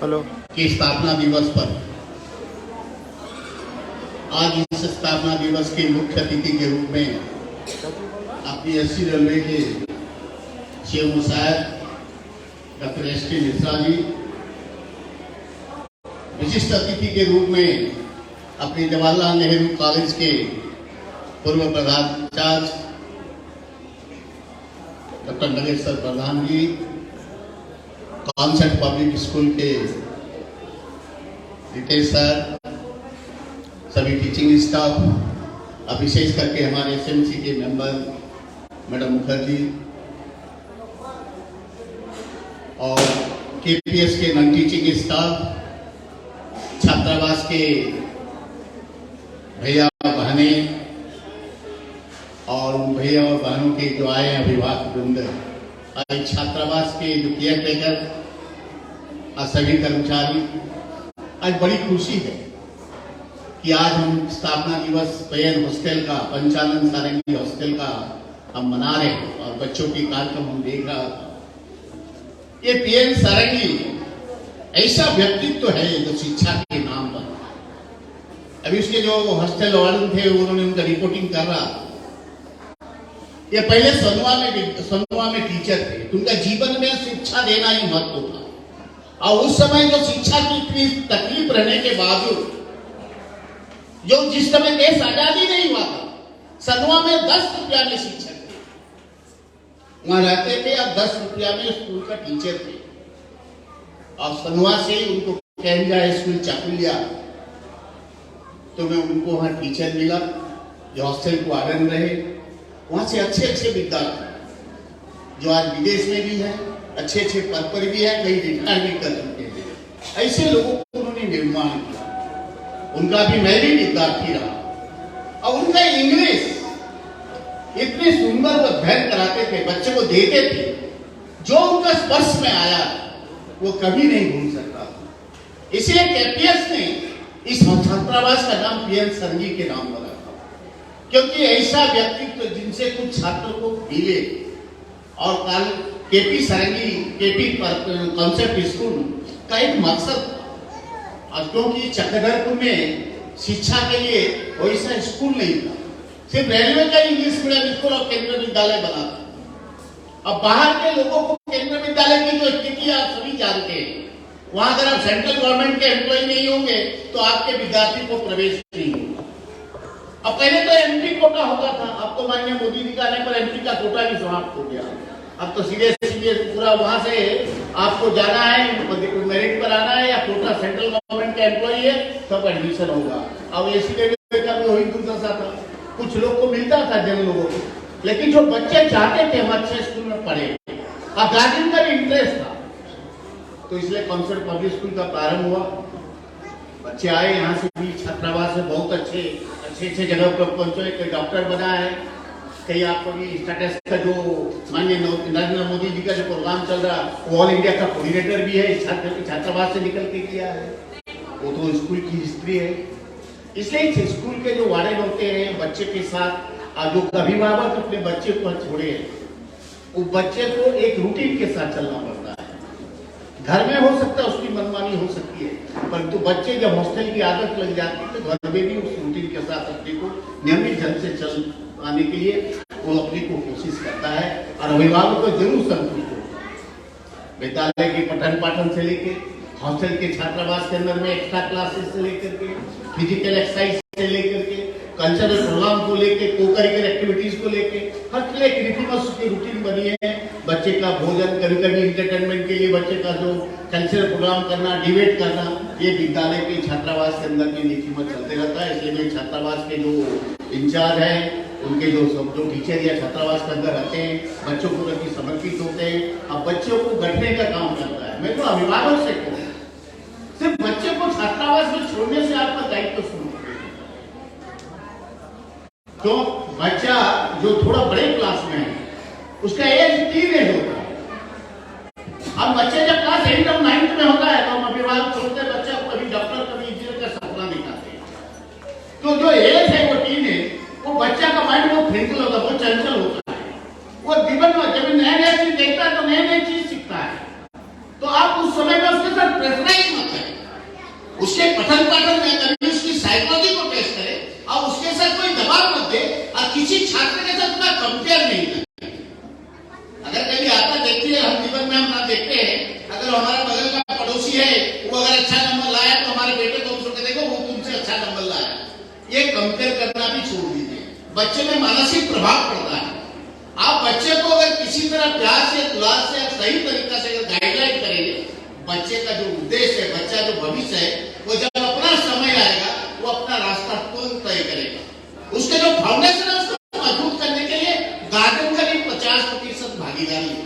Hello की स्थापना दिवस पर आज इस स्थापना दिवस के मुख्य अतिथि के रूप में अपनी एससी रेलवे के chief मुशायर doctor ST. Mishra ji, विशिष्ट अतिथि के रूप में अपने जवाहरलाल नेहरू कॉलेज के पूर्व प्रधानाचार्य डॉक्टर नगेश्वर प्रधान जी, कॉन्सेप्ट पब्लिक स्कूल के रितेश सर, सभी टीचिंग स्टाफ, और विशेष करके हमारे एसएमसी के मेंबर मैडम मुखर्जी और केपीएस के नॉन टीचिंग स्टाफ, छात्रावास के भैया बहने और उन भैया और बहनों के जो आए हैं अभिभावक वृंद, छात्रावास के जो केयर टेकर और सभी कर्मचारी, आज बड़ी खुशी है कि आज हम स्थापना दिवस पीएन हॉस्टल का, पंचानन सारंगी हॉस्टल का हम मना रहे हैं और बच्चों के कार्यक्रम हम देख रहा था। ये पीएन सारंगी ऐसा व्यक्तित्व है जो शिक्षा के नाम पर, अभी उसके जो हॉस्टल वार्डन थे उन्होंने उनका रिपोर्टिंग कर रहा। ये पहले सनुआ में टीचर थे, तो उनका जीवन में शिक्षा देना ही महत्व था। और उस समय जो शिक्षा की इतनी तकलीफ रहने के बावजूद, जो जिस समय देश आजादी नहीं हुआ था, सनुआ में 10 रुपया में शिक्षक थे, वहां रहते थे और 10 रुपया में स्कूल का टीचर थे। और सनुआ से उनको कैंजा स्कूल चाकुलिया, तो मैं उनको वहां टीचर मिला, जो हॉस्टल को वार्डन रहे। वहां से अच्छे विद्यार्थी जो आज विदेश में भी है, अच्छे पद पर भी है, कई रिटायर भी कर चुके हैं, ऐसे लोगों को उन्होंने निर्माण किया। उनका भी मैं भी विद्यार्थी रहा और उनका इंग्लिश इतने सुंदर व धैर्य कराते थे, बच्चे को देते थे, जो उनका स्पर्श में आया वो कभी नहीं भूल सकता। इसलिए केपीएस ने इस छात्रावास का नाम पीएन सारंगी के नाम पर रखा, क्योंकि ऐसा व्यक्तित्व जिनसे कुछ छात्रों को मिले। और कल केपी सारंगी, केपी कॉन्सेप्ट स्कूल का एक मकसद था, क्योंकि चक्रधरपुर में शिक्षा के लिए वैसा स्कूल नहीं था, सिर्फ रेलवे का इंग्लिश मीडियम स्कूल और केंद्रीय विद्यालय बना था। अब बाहर के लोगों को केंद्रीय विद्यालय की जो स्थिति आप सभी जानते हैं, वहां अगर आप सेंट्रल गवर्नमेंट के एम्प्लॉय नहीं होंगे तो आपके विद्यार्थी को प्रवेश नहीं होगा। अब पहले तो एमपी कोटा होता था, अब तो माननीय मोदी जी का आने पर एमपी का कोटा भी समाप्त हो गया। अब तो सीधे पूरा वहां से आपको जाना है, मेरिट पर आना है या कोटा सेंट्रल गवर्नमेंट का एम्प्लॉय है तब एडमिशन होगा। अब एसी रेलवे का भी वही दुर्दशा था, कुछ लोग को मिलता था जन लोगों को, लेकिन जो बच्चे चाहते थे हम अच्छे स्कूल में पढ़े और गार्जियन का भी इंटरेस्ट था, तो इसलिए कॉन्सेप्ट पब्लिक स्कूल का प्रारंभ हुआ। बच्चे आए यहाँ से भी, छात्रावास में बहुत अच्छे जगह पर पहुंचे, कोई डॉक्टर बना है, कहीं आपको भी स्टेटस का जो माननीय नरेंद्र मोदी जी का जो प्रोग्राम चल रहा, वो ऑल इंडिया का कोऑर्डिनेटर भी है, छात्रावास से निकल के किया है, वो तो स्कूल की हिस्ट्री है। इसलिए स्कूल के जो वार्डन होते हैं बच्चे के साथ, जो अभिभावक अपने बच्चे को छोड़े, वो बच्चे को एक रूटीन के साथ चलना पड़ता है। घर में हो सकता है उसकी मनमानी हो सकती है, परंतु बच्चे जब हॉस्टल की आदत लग जाती है तो घर में भी उस रूटीन के साथ अपने को नियमित ढंग से चल पाने के लिए वो अपने को कोशिश करता है। और अभिभावक को जरूर संतुष्ट हो। विद्यालय के पठन पाठन से लेके, हॉस्टल के छात्रावास के अंदर में एक्स्ट्रा क्लासेस से लेकर के, फिजिकल एक्सरसाइज से लेकर के, कल्चरल प्रोग्राम को लेके, को करिकुलर एक्टिविटीज को लेके, हर तरह एक रीतिमत की रूटीन बनी है। बच्चे का भोजन, कभी इंटरटेनमेंट के लिए बच्चे का जो कल्चरल प्रोग्राम करना, डिबेट करना, ये विद्यालय के छात्रावास के अंदर में रीतिमत चलते रहता है। इसलिए मैं छात्रावास के जो इंचार्ज है, उनके जो टीचर या छात्रावास के अंदर रहते हैं, बच्चों को प्रति समर्पित होते हैं, अब बच्चों को गढ़ने का काम करता है। मैं तो अभिभावक से कहूँ, सिर्फ बच्चे को छात्रावास में छोड़ने से आपका दायित्व शुरू हो। तो बच्चा जो थोड़ा बड़े क्लास में है, उसका एज 3 एज होता है। अब बच्चे जब क्लास 8 और 9 में होता है तो हम अभिभावक छोड़ते हैं बच्चा को, कभी डॉक्टर कभी इंजीनियर का सपना दिखाते हैं। तो जो एज है वो 3 है, वो बच्चा का माइंड वो फ्रेंकल होता है, वो चंचल होता है, वो जीवन में जब नया चीज देखता है तो नई चीज सीखता है। तो आप उस समय में उसके साथ प्रेशराइज उसके पठन पाठन में कभी उसकी साइकोलॉजी को टेस्ट करे और उसके साथ कोई दबाव मत दे और किसी छात्र के साथ उसका कंपेयर नहीं करे। अगर कभी आता देखिए, हम जीवन में हम ना देखते हैं, अगर हमारा बगल का पड़ोसी है वो अगर अच्छा नंबर लाया तो हमारे बेटे को उसको देखो वो तुमसे अच्छा नंबर लाया। ये कंपेयर करना भी छोड़ दीजिए, बच्चे में मानसिक प्रभाव पड़ता है। आप बच्चे को अगर किसी तरह प्यार से, दुलार से, सही तरीका से अगर गाइडलाइन करेंगे, बच्चे का जो उद्देश्य है, बच्चा जो भविष्य है, वो जब अपना समय आएगा वो अपना रास्ता तुरंत तय करेगा। उसके जो फाउंडेशन है उसको मजबूत करने के लिए गार्जियन का भी 50% भागीदारी है।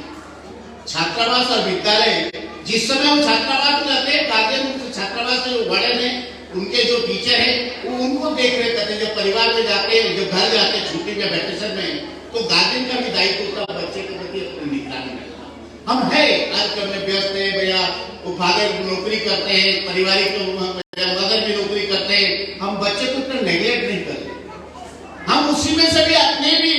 छात्रावास और विद्यालय, जिस समय वो छात्रावास में रहते हैं, गार्जियन छात्रावास से जो वार्डन है, उनके जो टीचर है, वो उनको देख रेख करते हैं। जब परिवार में जाते हैं, जब घर जाते हैं छुट्टी में, वैकेशन में, तो गार्जियन का भी दायित्व होता है बच्चे के प्रति अपनी निगरानी रखना। हम है कार्यक्रम में व्यस्त है भैया, वो फादर नौकरी करते हैं, पारिवारिक मदर भी नौकरी करते हैं, हम बच्चे को इतना नेग्लेक्ट नहीं करते। हम उसी में से भी अपने भी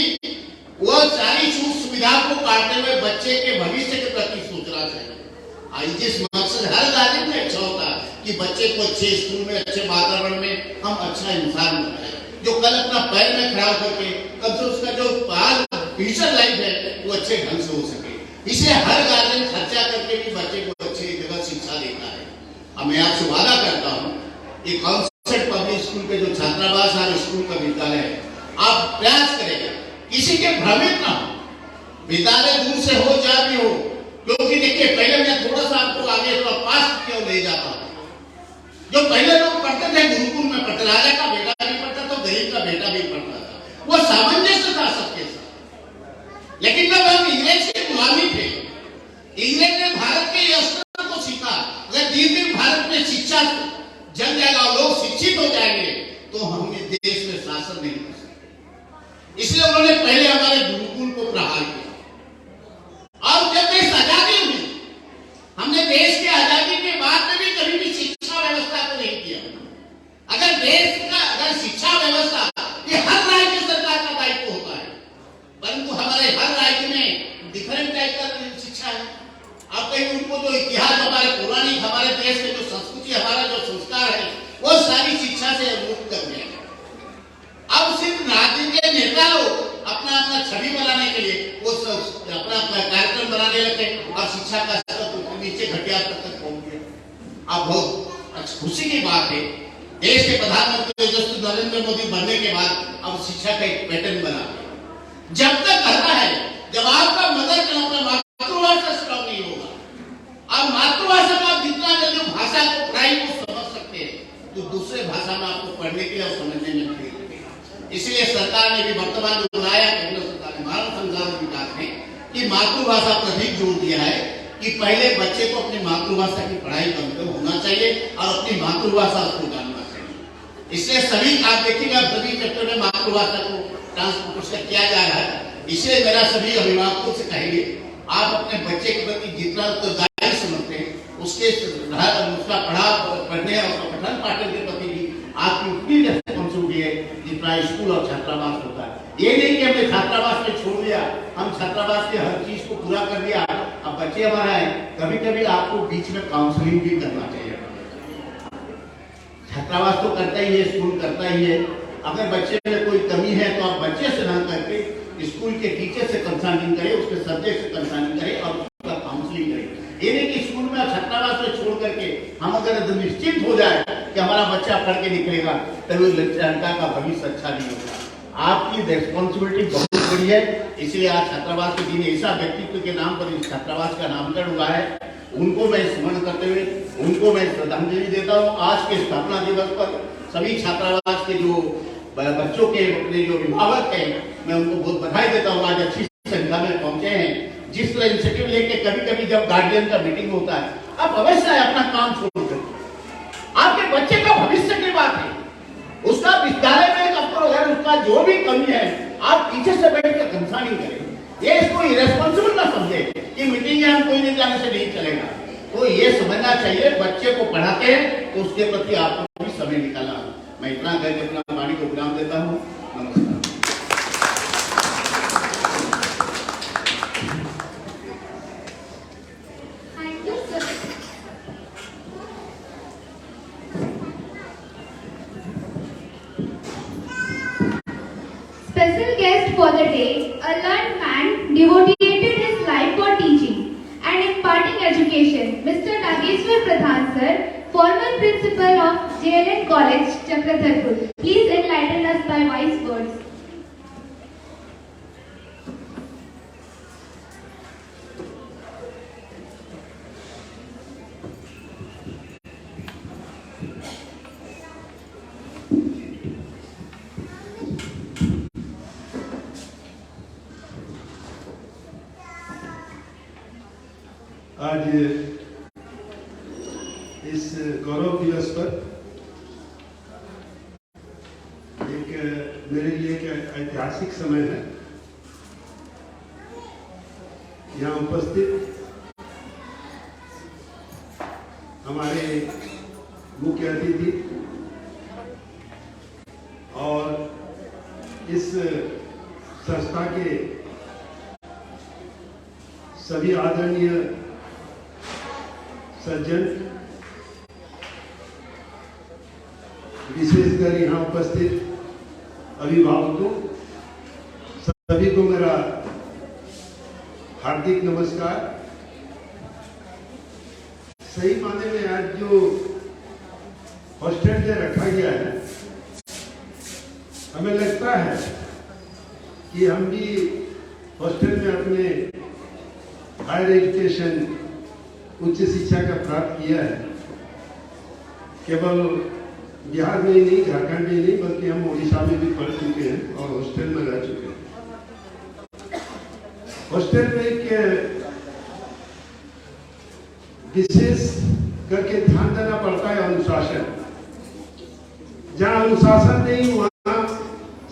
वो सारी सुविधा को काटते हुए बच्चे के भविष्य के प्रति सोचना चाहिए। जिस मकसद हर गार्जियन में अच्छा होता है कि बच्चे को अच्छे स्कूल में, अच्छे वातावरण में हम अच्छा इंसान बनाए, जो कल अपना पैर में खड़ा करके कब से उसका जो फ्यूचर लाइफ है वो अच्छे ढंग से हो सके। इसलिए हर गार्जियन खर्चा करके भी बच्चे को अच्छी जगह शिक्षा देता है। अब मैं आपसे वादा करता हूँ, ये कॉन्सेप्ट पब्लिक स्कूल के जो छात्रावास और स्कूल का विद्यालय है, आप प्रयास करेंगे किसी के भ्रमित ना हो, विद्यालय दूर से हो जा भी हो। क्योंकि देखिए, पहले मैं थोड़ा सा आपको आगे थोड़ा पास क्यों ले जाता हूँ। जो पहले लोग पढ़ते थे गुरुकुल में पढ़ते, राजा का बेटा भी पढ़ता था, गरीब का बेटा भी पढ़ता था, वो सामंजस्य था सबके साथ। लेकिन जब हम इंग्लैंड से गुलामी थे, इंग्लैंड ने भारत के अस्त्र को सीखा। अगर दिन दिन भारत में शिक्षा जम जाएगा और लोग शिक्षित हो जाएंगे तो हम देश में शासन नहीं कर सकते। इसलिए उन्होंने पहले हमारे गुरुकुल को प्रहार किया। और जब देश आजादी हुई, हमने देश की आजादी के बाद में भी कभी भी शिक्षा व्यवस्था को नहीं किया। अगर देश का अगर शिक्षा व्यवस्था, ये हर राज्य सरकार का दायित्व होता है, परंतु हमारे हर राज्य में डिफरेंट टाइप का शिक्षा है। आप कहीं उनको जो इतिहास, हमारे पौराणिक, हमारे देश में जो संस्कृति, हमारा जो संस्कार है, वो सारी शिक्षा से मुक्त कर दिया। अब सिर्फ राजनीति के नेता लोग अपना अपना छवि बनाने के लिए वो अपना कार्यक्रम बनाने लगे और शिक्षा का स्तर नीचे घटिया स्तर तक पहुंच गया। अब बहुत खुशी की बात है, देश के प्रधानमंत्री नरेंद्र मोदी बनने के बाद अब शिक्षा का एक पैटर्न बना। जब तक कहता है, जब आपका मदर टंग, अपना मातृभाषा स्ट्रॉन्ग नहीं होगा, और मातृभाषा में आप जितना जल्दी भाषा को, पढ़ाई को समझ सकते हैं, तो दूसरे भाषा में आपको पढ़ने के लिए और समझने में लगेगा। इसलिए सरकार ने भी वर्तमान जो बनाया, केंद्र सरकार ने मानव संसाधन विकास में कि मातृभाषा पर अधिक जोर दिया है कि पहले बच्चे को अपनी मातृभाषा की पढ़ाई का होना चाहिए और अपनी मातृभाषा उसको जानना चाहिए। इसलिए सभी आप देखिएगा, सभी सेक्टर में मातृभाषा को ट्रांसपोर्ट किया जा रहा है। इसलिए मेरा सभी अभिभावकों से कहेंगे, आप अपने बच्चे के प्रति जितना उत्तरदायी समझते हैं, उसका पढ़ने और पठन पाठन के प्रति भी आपकी उतनी रिस्पॉन्सिबिलिटी है जितना स्कूल और छात्रावास होता है। ये नहीं कि हमने छात्रावास में छोड़ दिया, हम छात्रावास के हर चीज को पूरा कर दिया, अब बच्चे हमारा है। कभी कभी आपको बीच में काउंसलिंग भी करना चाहिए। छात्रावास तो करता ही है, स्कूल करता ही है। अगर बच्चे में कोई कमी है तो आप बच्चे से ना करके स्कूल के टीचर से कंसल्टिंग करें, उसके सब्जेक्ट से कंसल्टिंग करें और उसका काउंसलिंग करें। ये नहीं कि स्कूल में छात्रावास में छोड़ करके हम अगर निश्चित हो जाए कि हमारा बच्चा पढ़ के निकलेगा तो लड़का का भविष्य अच्छा नहीं होगा। आपकी रिस्पॉन्सिबिलिटी बहुत बड़ी है। इसलिए आज छात्रावास के दिन ऐसा व्यक्तित्व के नाम पर इस छात्रावास का नामकरण हुआ है, उनको मैं स्मरण करते हुए उनको मैं श्रद्धांजलि देता हूँ। आज के स्थापना दिवस पर सभी छात्रावास के जो बच्चों के अपने जो अभिभावक हैं, मैं उनको बहुत बधाई देता हूँ। आज अच्छी संख्या में पहुंचे हैं। जिस तरह इंसेंटिव लेके कभी कभी जब गार्जियन का मीटिंग होता है, आप अवश्य अपना काम छोड़ कर, आपके बच्चे का भविष्य की बात है, उसका विद्यालय में अगर उसका जो भी कमी है आप पीछे से बैठ कर कंसल्टिंग करें। ये इसको इरेस्पॉन्सिबल ना समझे कि मीटिंग में हम कोई नहीं जाने से नहीं चलेगा। तो ये समझना चाहिए, बच्चे को पढ़ाते हैं तो उसके प्रति आपको भी समय निकालना। मैं इतना करके अपना वाणी को विराम देता हूँ। नमस्कार। Thank you, sir. for the day, a learned man devoted his life for teaching and imparting education. Mr. Nageshwar Pradhan sir, former principal of JLN College, Chakradharpur. Please enlighten us by wise words. आज इस गौरव दिवस पर मेरे लिए एक ऐतिहासिक समय है। यहाँ उपस्थित हमारे मुख्य अतिथि और इस संस्था के सभी आदरणीय सज्जन, विशेषकर यहाँ उपस्थित अभिभावकों, सभी को मेरा हार्दिक नमस्कार। सही माने में आज जो हॉस्टल में रखा गया है, हमें लगता है कि हम भी हॉस्टल में अपने हायर एजुकेशन, उच्च शिक्षा का प्राप्त किया है। केवल बिहार में ही नहीं, झारखंड में ही नहीं, बल्कि हम उड़ीसा में भी पढ़ चुके हैं और हॉस्टल में रह चुके हैं। हॉस्टल में एक विशेष करके ध्यान देना पड़ता है अनुशासन। जहां अनुशासन नहीं, वहां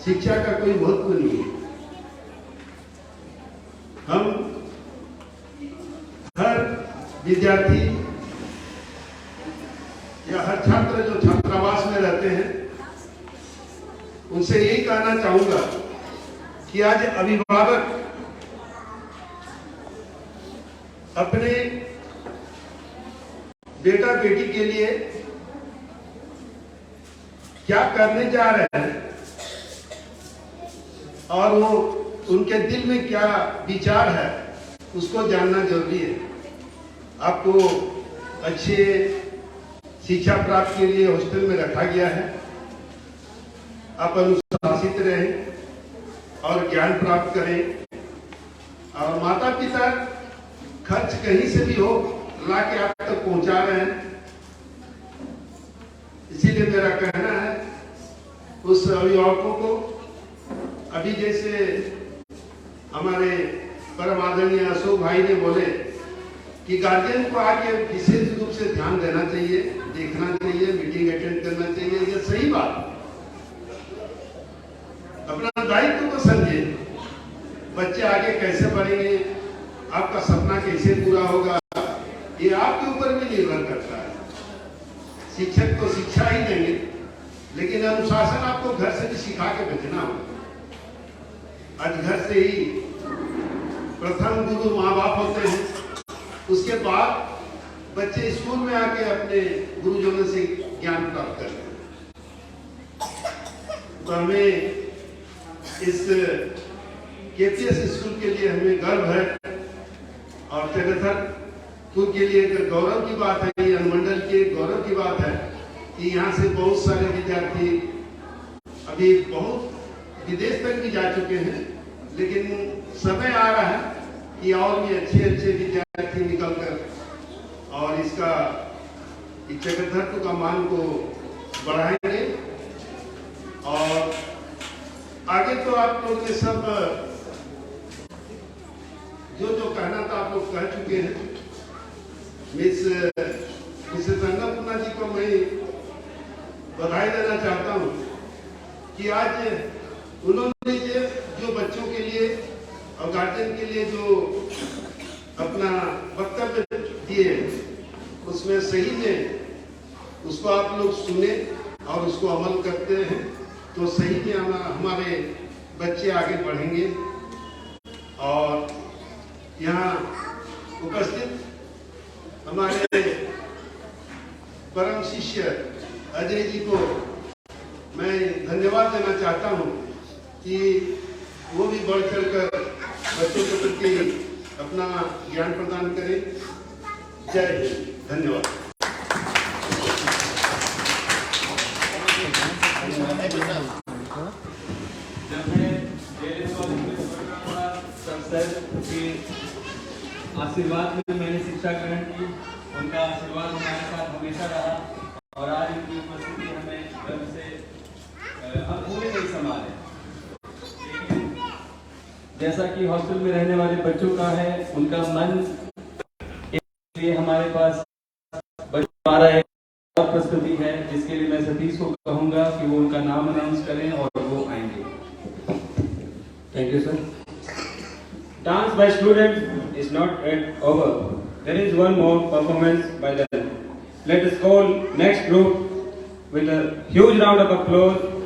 शिक्षा का कोई महत्व नहीं है। हम हर विद्यार्थी या हर छात्र जो छात्रावास में रहते हैं, उनसे यही कहना चाहूंगा कि आज अभिभावक अपने बेटा बेटी के लिए क्या करने जा रहे हैं और वो उनके दिल में क्या विचार है, उसको जानना जरूरी है। आपको अच्छे शिक्षा प्राप्त के लिए हॉस्टल में रखा गया है। आप अनुशासित रहें और ज्ञान प्राप्त करें, और माता पिता खर्च कहीं से भी हो ला के आप तक पहुंचा रहे हैं। इसीलिए मेरा कहना है उस अभिभावकों को, अभी जैसे हमारे परम आदरणीय अशोक भाई ने बोले कि गार्जियन को आके विशेष रूप से ध्यान देना चाहिए, देखना चाहिए, मीटिंग अटेंड करना चाहिए। ये सही बात, अपना दायित्व को समझे। बच्चे आगे कैसे बढ़ेंगे, आपका सपना कैसे पूरा होगा, ये आपके ऊपर भी निर्भर करता है। शिक्षक तो शिक्षा ही देंगे, लेकिन अनुशासन आपको घर से भी सिखा के भेजना होगा। आज घर से ही प्रथम गुरु माँ बाप होते हैं, उसके बाद बच्चे स्कूल में आके अपने गुरुजनों से ज्ञान प्राप्त करते हैं। तो हमें इस केपीएस स्कूल के लिए हमें गर्व है, और चक्रधरपुर के लिए गौरव की बात है, ये अनुमंडल के गौरव की बात है कि यहाँ से बहुत सारे विद्यार्थी अभी बहुत विदेश तक भी जा चुके हैं। लेकिन समय आ रहा है कि और भी अच्छे अच्छे विद्यार्थी निकलकर और इसका चक्रधरपुर का मान को बढ़ाएंगे। और आगे तो आप लोग ने सब जो जो कहना था आप लोग कह चुके हैं। मिसेस अन्नपूर्णा जी को मैं बधाई देना चाहता हूँ कि आज उन्होंने जो बच्चों के लिए और गार्जियन के लिए जो अपना वक्तव्य दिए, उसमें सही में उसको आप लोग सुने और उसको अमल करते हैं तो सही में हमारे बच्चे आगे बढ़ेंगे। और यहाँ उपस्थित हमारे परम शिष्य अजय जी को मैं धन्यवाद देना चाहता हूँ कि वो भी बढ़ चढ़कर बच्चों के प्रति अपना ज्ञान प्रदान करें। जय हिंद, धन्यवाद। जब मैं JLN कॉलेज में पढ़ रहा था तब सर के आशीर्वाद में मैंने शिक्षा ग्रहण की। उनका आशीर्वाद हमारे साथ हमेशा रहा और आज उनकी उपस्थिति हमें गर्व से हम भूले नहीं संभाले। लेकिन जैसा कि हॉस्टल में रहने वाले बच्चों का है, उनका मन इसलिए हमारे पास हमारा एक और प्रस्तुति है, जिसके लिए मैं सतीश को कहूंगा कि वो उनका नाम अनाउंस करें और वो आएंगे। Thank you, sir. Dance by students is not yet over. There is one more performance by them. Let us call next group with a huge round of applause.